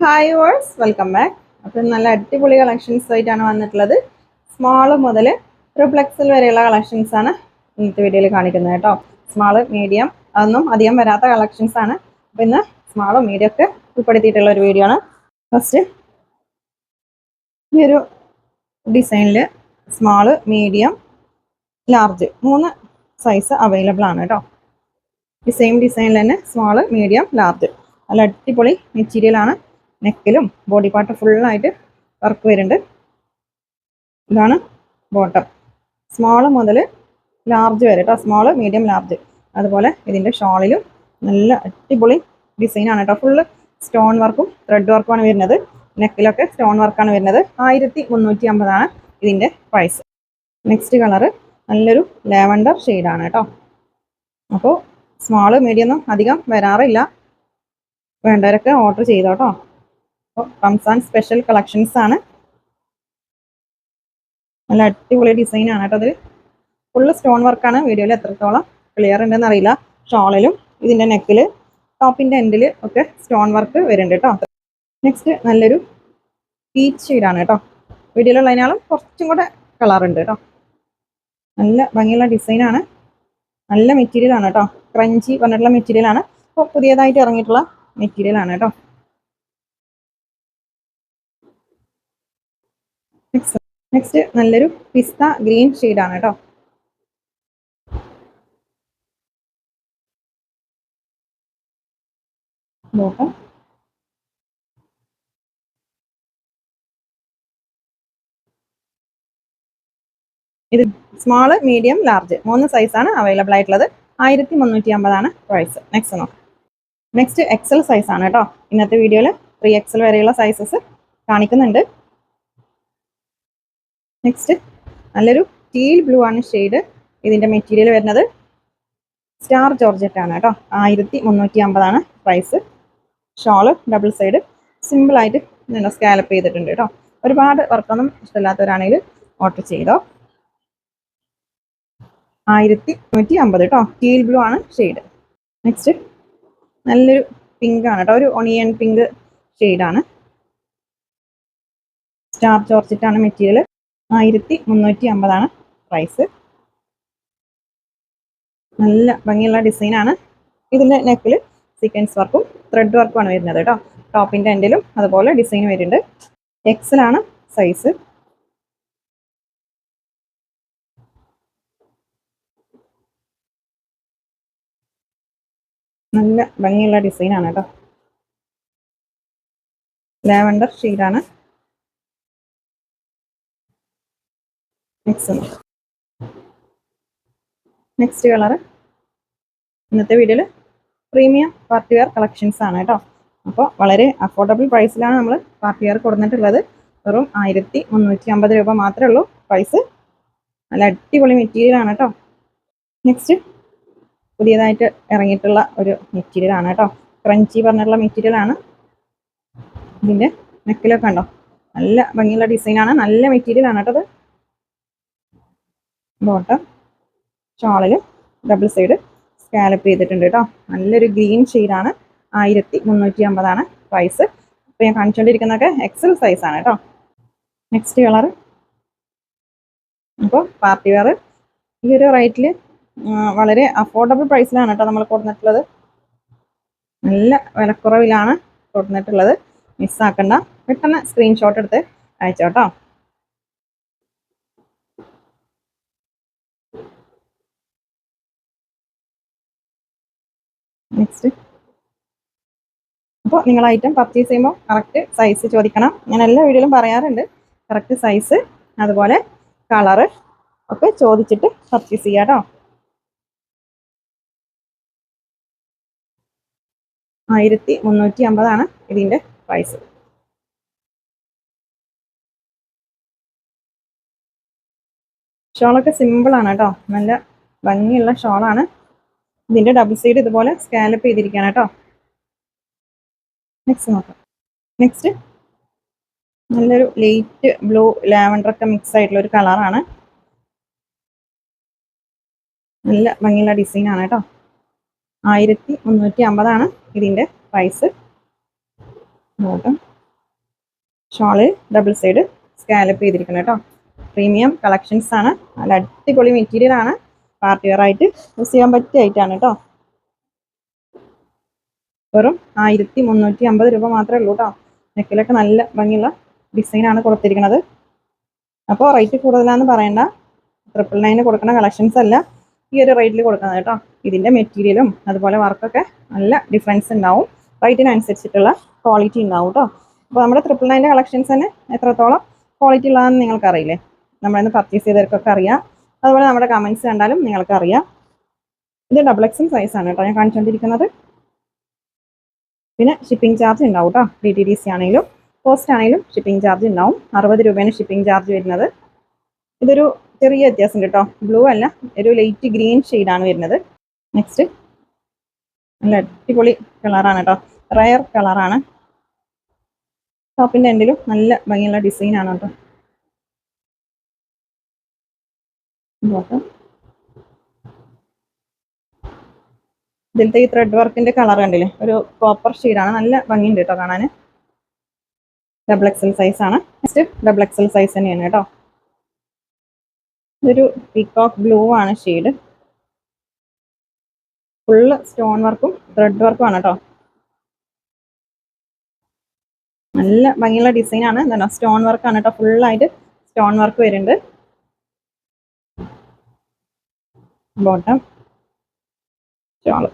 Hi verse welcome back. അപ്പം നല്ല അടിപൊളി കളക്ഷൻസ് ആയിട്ടാണ് വന്നിട്ടുള്ളത്. സ്മാള് മുതൽ ട്രിപ്ലക്സിൽ വരെയുള്ള കളക്ഷൻസ് ആണ് ഇന്നത്തെ വീഡിയോയിൽ കാണിക്കുന്നത് കേട്ടോ. സ്മാള് മീഡിയം അതൊന്നും അധികം വരാത്ത കളക്ഷൻസ് ആണ്. അപ്പം ഇന്ന് സ്മാളും മീഡിയം ഒക്കെ ഉൾപ്പെടുത്തിയിട്ടുള്ള ഒരു വീഡിയോ ആണ്. ഫസ്റ്റ് ഈ ഒരു ഡിസൈനിൽ small medium large 3 size available ആണ് കേട്ടോ. ഈ സെയിം ഡിസൈനിൽ തന്നെ സ്മാള് മീഡിയം ലാർജ് നല്ല അടിപൊളി മെറ്റീരിയൽ ആണ്. നെക്കിലും ബോഡി പാർട്ട് ഫുള്ളായിട്ട് വർക്ക് വരുന്നുണ്ട്. ഇതാണ് ബോട്ടം. സ്മോള് മുതൽ ലാർജ് വരെ കേട്ടോ. Small medium large. അതുപോലെ ഇതിൻ്റെ ഷോളിലും നല്ല അടിപൊളി ഡിസൈനാണ് കേട്ടോ. ഫുള്ള് സ്റ്റോൺ വർക്കും ത്രെഡ് വർക്കുമാണ് വരുന്നത്. നെക്കിലൊക്കെ സ്റ്റോൺ വർക്കാണ് വരുന്നത്. 1350 ഇതിൻ്റെ പ്രൈസ്. നെക്സ്റ്റ് കളറ് നല്ലൊരു ലാവൻഡർ ഷെയ്ഡാണ് കേട്ടോ. അപ്പോൾ സ്മോള് മീഡിയം ഒന്നും അധികം വരാറില്ല. വേണ്ടവരൊക്കെ ഓർഡർ ചെയ്തോട്ടോ. റംസാൻ സ്പെഷ്യൽ കളക്ഷൻസ് ആണ്. നല്ല അടിപൊളി ഡിസൈൻ ആണ് കേട്ടോ. അത് ഫുള്ള് സ്റ്റോൺ വർക്കാണ്. വീഡിയോയിൽ എത്രത്തോളം ക്ലിയർ ഉണ്ടെന്ന് അറിയില്ല. ഷോളിലും ഇതിൻ്റെ നെക്കിൽ ടോപ്പിൻ്റെ എൻഡിൽ ഒക്കെ സ്റ്റോൺ വർക്ക് വരുന്നുണ്ട് കേട്ടോ. നെക്സ്റ്റ് നല്ലൊരു പീച്ച് ഷെയ്ഡാണ് കേട്ടോ. വീഡിയോയിലുള്ളതിനാളും കുറച്ചും കൂടെ കളർ ഉണ്ട് കേട്ടോ. നല്ല ഭംഗിയുള്ള ഡിസൈനാണ്. നല്ല മെറ്റീരിയൽ ആണ് കേട്ടോ. ക്രഞ്ചി പറഞ്ഞിട്ടുള്ള മെറ്റീരിയൽ ആണ്. ഇപ്പോൾ പുതിയതായിട്ട് ഇറങ്ങിയിട്ടുള്ള മെറ്റീരിയൽ ആണ് കേട്ടോ. നെക്സ്റ്റ് നല്ലൊരു പിസ്ത ഗ്രീൻ ഷെയ്ഡാണ് കേട്ടോ. ബോട്ടം ഇത് സ്മോള് മീഡിയം ലാർജ് 3 സൈസാണ് അവൈലബിൾ ആയിട്ടുള്ളത്. 1350 പ്രൈസ്. നെക്സ്റ്റ് നോക്കാം. നെക്സ്റ്റ് എക്സൽ സൈസ് ആണ് കേട്ടോ. ഇന്നത്തെ വീഡിയോയിൽ 3XL വരെയുള്ള സൈസസ് കാണിക്കുന്നുണ്ട്. നെക്സ്റ്റ് നല്ലൊരു ടീൽ ബ്ലൂ ആണ് ഷെയ്ഡ്. ഇതിൻ്റെ മെറ്റീരിയൽ വരുന്നത് സ്റ്റാർ ജോർജറ്റ് ആണ് കേട്ടോ. 1350 പ്രൈസ്. ഷോള് ഡബിൾ സൈഡ് സിമ്പിളായിട്ട് സ്കാലപ്പ് ചെയ്തിട്ടുണ്ട് കേട്ടോ. ഒരുപാട് വർക്കൊന്നും ഇഷ്ടമില്ലാത്തവരാണെങ്കിൽ ഓർഡർ ചെയ്തോ. 1350 കേട്ടോ. ടീൽ ബ്ലൂ ആണ് ഷെയ്ഡ്. നെക്സ്റ്റ് നല്ലൊരു പിങ്ക് ആണ് കേട്ടോ. ഒരു ഒണിയൻ പിങ്ക് ഷെയ്ഡാണ്. സ്റ്റാർ ജോർജറ്റ് ആണ് മെറ്റീരിയൽ. 1350 പ്രൈസ്. നല്ല ഭംഗിയുള്ള ഡിസൈനാണ്. ഇതിൻ്റെ നെക്കിൽ സീക്വൻസ് വർക്കും ത്രെഡ് വർക്കുമാണ് വരുന്നത് കേട്ടോ. ടോപ്പിൻ്റെ എൻഡിലും അതുപോലെ ഡിസൈൻ വരുന്നുണ്ട്. എക്സൽ ആണ് സൈസ്. നല്ല ഭംഗിയുള്ള ഡിസൈനാണ് കേട്ടോ. ലാവൻഡർ ഷെയ്ഡാണ്. നെക്സ്റ്റ് കളർ ഇന്നത്തെ വീഡിയോയിൽ പ്രീമിയം പാർട്ടി വെയർ കളക്ഷൻസ് ആണ് കേട്ടോ. അപ്പോൾ വളരെ അഫോർഡബിൾ പ്രൈസിലാണ് നമ്മൾ പാർട്ടി വെയർ കൊടുത്തിട്ടുള്ളത്. വെറും 1350 രൂപ മാത്രമേ ഉള്ളൂ പ്രൈസ്. നല്ല അടിപൊളി മെറ്റീരിയൽ ആണ് കേട്ടോ. നെക്സ്റ്റ് പുതിയതായിട്ട് ഇറങ്ങിയിട്ടുള്ള ഒരു മെറ്റീരിയൽ ആണ് കേട്ടോ. ക്രഞ്ചി പറഞ്ഞിട്ടുള്ള മെറ്റീരിയൽ ആണ്. ഇതിൻ്റെ നെക്കിലൊക്കെ ഉണ്ടോ നല്ല ഭംഗിയുള്ള ഡിസൈനാണ്. നല്ല മെറ്റീരിയൽ ആണ് കേട്ടോ. അത് ബോട്ടം ഷോളിൽ ഡബിൾ സൈഡ് സ്കാലപ്പ് ചെയ്തിട്ടുണ്ട് കേട്ടോ. നല്ലൊരു ഗ്രീൻ ഷെയ്ഡാണ്. 1350 പ്രൈസ്. ഇപ്പോൾ ഞാൻ കാണിച്ചുകൊണ്ടിരിക്കുന്നതൊക്കെ എക്സൽ സൈസ് ആണ് കേട്ടോ. നെക്സ്റ്റ് കളർ അപ്പോൾ പാർട്ടി വെയർ ഈ ഒരു റേറ്റിൽ വളരെ അഫോർഡബിൾ പ്രൈസിലാണ് കേട്ടോ നമ്മൾ കൊടുത്തിട്ടുള്ളത്. നല്ല വിലക്കുറവിലാണ് കൊടുത്തിട്ടുള്ളത്. മിസ്സാക്കണ്ട. പെട്ടെന്ന് സ്ക്രീൻഷോട്ട് എടുത്ത് അയച്ചോട്ടോ. നെക്സ്റ്റ് അപ്പോൾ നിങ്ങൾ ഐറ്റം പർച്ചേസ് ചെയ്യുമ്പോൾ കറക്റ്റ് സൈസ് ചോദിക്കണം. ഞാൻ എല്ലാ വീഡിയോയിലും പറയാറുണ്ട്. കറക്റ്റ് സൈസ് അതുപോലെ കളറ് ഒക്കെ ചോദിച്ചിട്ട് പർച്ചേസ് ചെയ്യാം കേട്ടോ. 1350 ഇതിൻ്റെ പ്രൈസ്. ഷോളൊക്കെ സിമ്പിളാണ് കേട്ടോ. നല്ല ഭംഗിയുള്ള ഷോളാണ്. ഇതിൻ്റെ ഡബിൾ സൈഡ് ഇതുപോലെ സ്കാലപ്പ് ചെയ്തിരിക്കുകയാണ് കേട്ടോ. നെക്സ്റ്റ് നോക്കാം. നെക്സ്റ്റ് നല്ലൊരു ലൈറ്റ് ബ്ലൂ ലാവൻഡർ ഒക്കെ മിക്സ് ആയിട്ടുള്ള ഒരു കളറാണ്. നല്ല ഭംഗിയുള്ള ഡിസൈനാണ് കേട്ടോ. 1350 ഇതിൻ്റെ പ്രൈസ്. നോക്കാം. ഷോള് ഡബിൾ സൈഡ് സ്കാലപ്പ് ചെയ്തിരിക്കുന്നത് കേട്ടോ. പ്രീമിയം കളക്ഷൻസ് ആണ്. നല്ല അടിപൊളി മെറ്റീരിയൽ ആണ്. പാർട്ടി വെയർ ആയിട്ട് യൂസ് ചെയ്യാൻ പറ്റിയ ഐറ്റാണ് കേട്ടോ. വെറും 1350 രൂപ മാത്രമേ ഉള്ളൂ കേട്ടോ. നെക്കിലൊക്കെ നല്ല ഭംഗിയുള്ള ഡിസൈനാണ് കൊടുത്തിരിക്കുന്നത്. അപ്പോൾ റേറ്റ് കൂടുതലാണെന്ന് പറയണ്ട. 999 കൊടുക്കുന്ന കളക്ഷൻസ് അല്ല ഈ ഒരു റേറ്റിൽ കൊടുക്കുന്നത് കേട്ടോ. ഇതിൻ്റെ മെറ്റീരിയലും അതുപോലെ വർക്കൊക്കെ നല്ല ഡിഫറൻസ് ഉണ്ടാവും. റേറ്റിനനുസരിച്ചിട്ടുള്ള ക്വാളിറ്റി ഉണ്ടാവും കേട്ടോ. അപ്പോൾ നമ്മുടെ 999 കളക്ഷൻസ് തന്നെ എത്രത്തോളം ക്വാളിറ്റി ഉള്ളതാണെന്ന് നിങ്ങൾക്കറിയില്ലേ? നമ്മളിന്ന് പർച്ചേസ് ചെയ്തവർക്കൊക്കെ അറിയാം. അതുപോലെ നമ്മുടെ കമൻസ് കണ്ടാലും നിങ്ങൾക്ക് അറിയാം. ഇത് ഡബിൾ എക്സൽ സൈസാണ് കേട്ടോ ഞാൻ കാണിച്ചുകൊണ്ടിരിക്കുന്നത്. പിന്നെ ഷിപ്പിംഗ് ചാർജ് ഉണ്ടാവും കേട്ടോ. DTDC ആണെങ്കിലും പോസ്റ്റ് ആണെങ്കിലും ഷിപ്പിംഗ് ചാർജ് ഉണ്ടാവും. 60 രൂപയാണ് ഷിപ്പിംഗ് ചാർജ് വരുന്നത്. ഇതൊരു ചെറിയ വ്യത്യാസം കേട്ടോ. ബ്ലൂ അല്ല, ഒരു ലൈറ്റ് ഗ്രീൻ ഷെയ്ഡാണ് വരുന്നത്. നെക്സ്റ്റ് നല്ല അടിപൊളി കളറാണ് കേട്ടോ. റയർ കളറാണ്. ടോപ്പിൻ്റെ എൻഡിലും നല്ല ഭംഗിയുള്ള ഡിസൈനാണ് കേട്ടോ. ഇതിലത്തെ ഈ ത്രെഡ് വർക്കിന്റെ കളർ കണ്ടില്ലേ, ഒരു കോപ്പർ ഷെയ്ഡാണ്. നല്ല ഭംഗിയുണ്ട് കേട്ടോ കാണാൻ. ഡബിൾ എക്സൽ സൈസ് ആണ്. നെക്സ്റ്റ് ഡബിൾ എക്സൽ സൈസ് തന്നെയാണ് കേട്ടോ. ഇതൊരു പീകോക്ക് ബ്ലൂ ആണ് ഷെയ്ഡ്. ഫുള്ള് സ്റ്റോൺ വർക്കും ത്രെഡ് വർക്കും ആണ് കേട്ടോ. നല്ല ഭംഗിയുള്ള ഡിസൈൻ ആണ്. എന്താണ് സ്റ്റോൺ വർക്കാണ് കേട്ടോ. ഫുള്ളായിട്ട് സ്റ്റോൺ വർക്ക് വരുന്നുണ്ട്. ബോട്ടം ഷോള്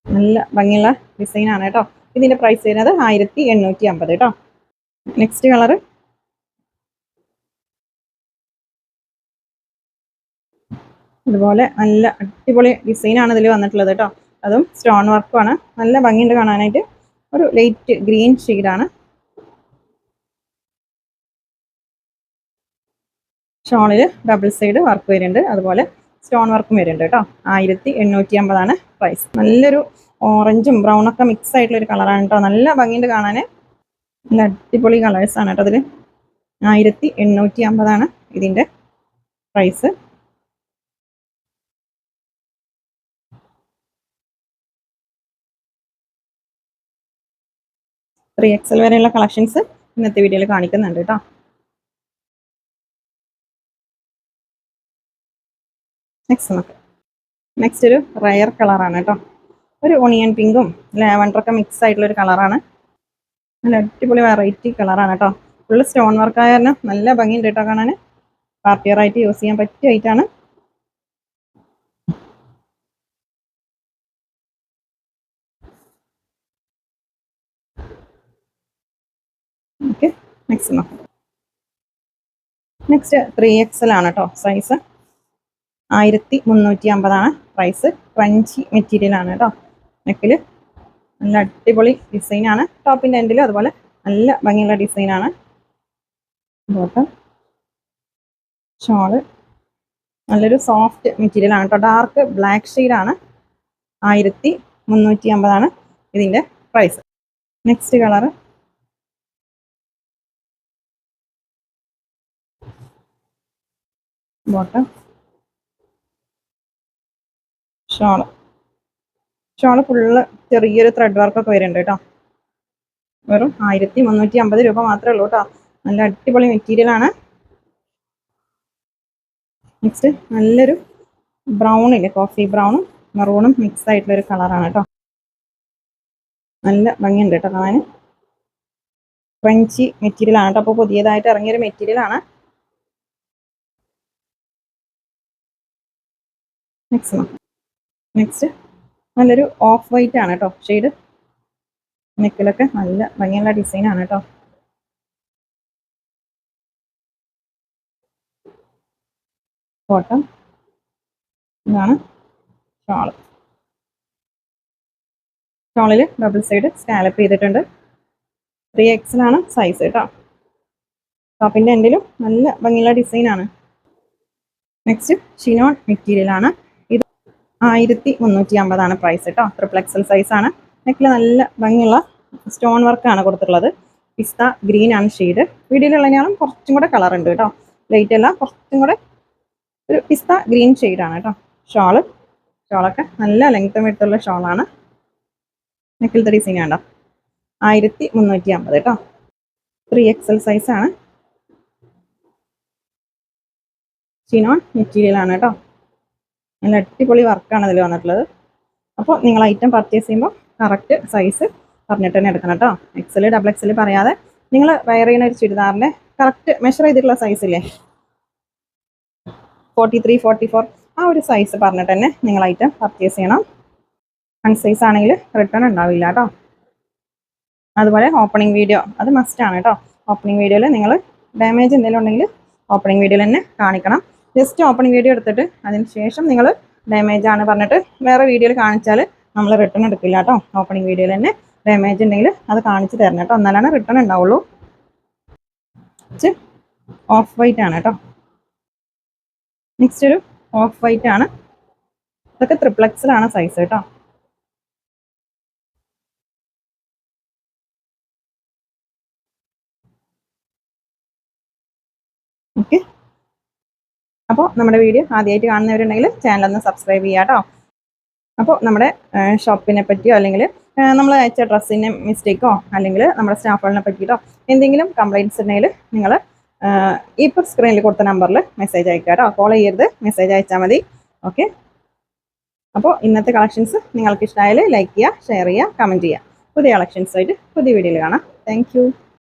നല്ല ഭംഗിയുള്ള ഡിസൈൻ ആണ് കേട്ടോ. ഇതിന്റെ പ്രൈസ് വരുന്നത് 1850 കേട്ടോ. നെക്സ്റ്റ് കളർ ഇതുപോലെ നല്ല അടിപൊളി ഡിസൈൻ ആണ് ഇതിൽ വന്നിട്ടുള്ളത് കേട്ടോ. അതും സ്റ്റോൺ വർക്കുമാണ്. നല്ല ഭംഗിയുണ്ട് കാണാനായിട്ട്. ഒരു ലൈറ്റ് ഗ്രീൻ ഷെയ്ഡാണ്. ഷോളിൽ ഡബിൾ സൈഡ് വർക്ക് വരുന്നുണ്ട്. അതുപോലെ സ്റ്റോൺ വർക്കും വരുന്നുണ്ട് കേട്ടോ. 1850 പ്രൈസ്. നല്ലൊരു ഓറഞ്ചും ബ്രൗണൊക്കെ മിക്സ് ആയിട്ടുള്ള ഒരു കളറാണ് കേട്ടോ. നല്ല ഭംഗിയുണ്ട് കാണാൻ. നല്ല അടിപൊളി കളേഴ്സാണ് കേട്ടോ അതിൽ. 1850 ഇതിൻ്റെ പ്രൈസ്. ത്രീ എക്സൽ വരെയുള്ള കളക്ഷൻസ് ഇന്നത്തെ വീഡിയോയിൽ കാണിക്കുന്നുണ്ട് കേട്ടോ. നെക്സ്റ്റ് ഒരു റയർ കളറാണ് കേട്ടോ. ഒരു ഒണിയൻ പിങ്കും ലാവൻഡറൊക്കെ മിക്സ് ആയിട്ടുള്ള ഒരു കളറാണ്. നല്ല അടിപൊളി വെറൈറ്റി കളറാണ് കേട്ടോ. ഫുള്ള് സ്റ്റോൺ വർക്ക് ആയ കാരണം നല്ല ഭംഗിയുണ്ട് കേട്ടോ കാണാൻ. പാർട്ടി വെയർ ആയിട്ട് യൂസ് ചെയ്യാൻ പറ്റിയ ഐറ്റാണ്. ഓക്കെ, നെക്സ്റ്റ് 3XL ആണ് കേട്ടോ സൈസ്. 1350 പ്രൈസ്. ക്രഞ്ചി മെറ്റീരിയൽ ആണ് കേട്ടോ. നെക്കിൽ നല്ല അടിപൊളി ഡിസൈനാണ്. ടോപ്പിൻ്റെ എൻഡിൽ അതുപോലെ നല്ല ഭംഗിയുള്ള ഡിസൈനാണ്. ബോട്ടം ഷോള് നല്ലൊരു സോഫ്റ്റ് മെറ്റീരിയൽ ആണ് കേട്ടോ. ഡാർക്ക് ബ്ലാക്ക് ഷെയ്ഡാണ്. 1350 ഇതിൻ്റെ price. Next colour bottom shawl full ചെറിയൊരു ത്രെഡ് വർക്കൊക്കെ വരുന്നുണ്ട് കേട്ടോ. വെറും 1350 രൂപ മാത്രമേ ഉള്ളൂ കേട്ടോ. നല്ല അടിപൊളി മെറ്റീരിയൽ ആണ്. നെക്സ്റ്റ് നല്ലൊരു ബ്രൗൺ ഇല്ലേ, കോഫി ബ്രൗണും മെറൂണും മിക്സ് ആയിട്ടുള്ള ഒരു കളറാണ് കേട്ടോ. നല്ല ഭംഗിയുണ്ട് കേട്ടോ കാണാൻ. ക്രഞ്ചി മെറ്റീരിയൽ ആണ് കേട്ടോ. അപ്പോൾ പുതിയതായിട്ട് ഇറങ്ങിയൊരു മെറ്റീരിയൽ ആണ്. നെക്സ്റ്റ് നല്ലൊരു ഓഫ് വൈറ്റ് ആണ് കേട്ടോ ഷെയ്ഡ്. നെക്കിലൊക്കെ നല്ല ഭംഗിയുള്ള ഡിസൈൻ ആണ് കേട്ടോ. ബോട്ടം ഇതാണ് ഷോള്. ഷോളിൽ ഡബിൾ സൈഡ് സ്കാലപ്പ് ചെയ്തിട്ടുണ്ട്. 3XL ആണ് സൈസ് കേട്ടോ. ടോപ്പിൻ്റെ എൻഡിലും നല്ല ഭംഗിയുള്ള ഡിസൈൻ ആണ്. നെക്സ്റ്റ് ഷിനോൺ മെറ്റീരിയൽ ആണ്. ഇത് 1350 പ്രൈസ് കേട്ടോ. XXL സൈസ് ആണ്. നെക്കിൽ നല്ല ഭംഗിയുള്ള സ്റ്റോൺ വർക്കാണ് കൊടുത്തിട്ടുള്ളത്. പിസ്ത ഗ്രീൻ ആണ് ഷെയ്ഡ്. വീഡിയോയിലുള്ളതിനാലും കുറച്ചും കൂടെ കളർ ഉണ്ട് കേട്ടോ. ലൈറ്റ് അല്ല, കുറച്ചും കൂടെ ഒരു പിസ്ത ഗ്രീൻ ഷെയ്ഡാണ് കേട്ടോ. ഷോളൊക്കെ നല്ല ലെങ്ത്തും എടുത്തുള്ള ഷോളാണ്. നെക്കിലത്തെ ഡിസൈൻ കണ്ടോ. 1350 കേട്ടോ. 3XL സൈസാണ്. ചിനോൺ മെറ്റീരിയലാണ് കേട്ടോ. നല്ല അടിപൊളി വർക്കാണ് ഇതിൽ വന്നിട്ടുള്ളത്. അപ്പോൾ നിങ്ങൾ ഐറ്റം പർച്ചേസ് ചെയ്യുമ്പോൾ കറക്റ്റ് സൈസ് പറഞ്ഞിട്ട് തന്നെ എടുക്കണം കേട്ടോ. XL XXL പറയാതെ നിങ്ങൾ വെയർ ചെയ്യുന്ന ഒരു ചുരിദാറിൻ്റെ കറക്റ്റ് മെഷർ ചെയ്തിട്ടുള്ള സൈസില്ലേ, 43, 44 ആ ഒരു സൈസ് പറഞ്ഞിട്ട് തന്നെ നിങ്ങൾ ഐറ്റം പർച്ചേസ് ചെയ്യണം. അൺസൈസ് ആണെങ്കിൽ റിട്ടേൺ ഉണ്ടാവില്ല കേട്ടോ. അതുപോലെ ഓപ്പണിംഗ് വീഡിയോ അത് മസ്റ്റാണ് കേട്ടോ. ഓപ്പണിംഗ് വീഡിയോയിൽ നിങ്ങൾ ഡാമേജ് എന്തെങ്കിലും ഉണ്ടെങ്കിൽ ഓപ്പണിംഗ് വീഡിയോയിൽ തന്നെ കാണിക്കണം. ജസ്റ്റ് ഓപ്പണിംഗ് വീഡിയോ എടുത്തിട്ട് അതിന് ശേഷം നിങ്ങൾ ഡാമേജ് ആണ് പറഞ്ഞിട്ട് വേറെ വീഡിയോയിൽ കാണിച്ചാൽ നമ്മൾ റിട്ടേൺ എടുക്കില്ല കേട്ടോ. ഓപ്പണിംഗ് വീഡിയോയിൽ തന്നെ ഡാമേജ് ഉണ്ടെങ്കിൽ അത് കാണിച്ച് തരണം കേട്ടോ, എന്നാലാണ് റിട്ടേൺ ഉണ്ടാവുള്ളൂ. ഓഫ് വൈറ്റ് ആണ് കേട്ടോ. നെക്സ്റ്റ് ഒരു ഓഫ് വൈറ്റ് ആണ്. ഇതൊക്കെ ട്രിപ്ലക്സിലാണ് സൈസ് കേട്ടോ. ഓക്കെ, അപ്പോൾ നമ്മുടെ വീഡിയോ ആദ്യമായിട്ട് കാണുന്നവരുണ്ടെങ്കിൽ ചാനലൊന്ന് സബ്സ്ക്രൈബ് ചെയ്യുക കേട്ടോ. അപ്പോൾ നമ്മുടെ ഷോപ്പിനെ പറ്റിയോ അല്ലെങ്കിൽ നമ്മൾ അയച്ച ഡ്രസ്സിൻ്റെ മിസ്റ്റേക്കോ അല്ലെങ്കിൽ നമ്മുടെ സ്റ്റാഫുകളെ പറ്റിയിട്ടോ എന്തെങ്കിലും കംപ്ലയിൻറ്റ്സ് ഉണ്ടെങ്കിൽ നിങ്ങൾ ഇപ്പോൾ സ്ക്രീനിൽ കൊടുത്ത നമ്പറിൽ മെസ്സേജ് അയക്കുക കേട്ടോ. കോൾ ചെയ്യരുത്, മെസ്സേജ് അയച്ചാൽ മതി. ഓക്കെ, അപ്പോൾ ഇന്നത്തെ കളക്ഷൻസ് നിങ്ങൾക്ക് ഇഷ്ടമായാൽ ലൈക്ക് ചെയ്യുക, ഷെയർ ചെയ്യുക, കമൻറ്റ് ചെയ്യുക. പുതിയ കളക്ഷൻസായിട്ട് പുതിയ വീഡിയോയിൽ കാണാം. താങ്ക്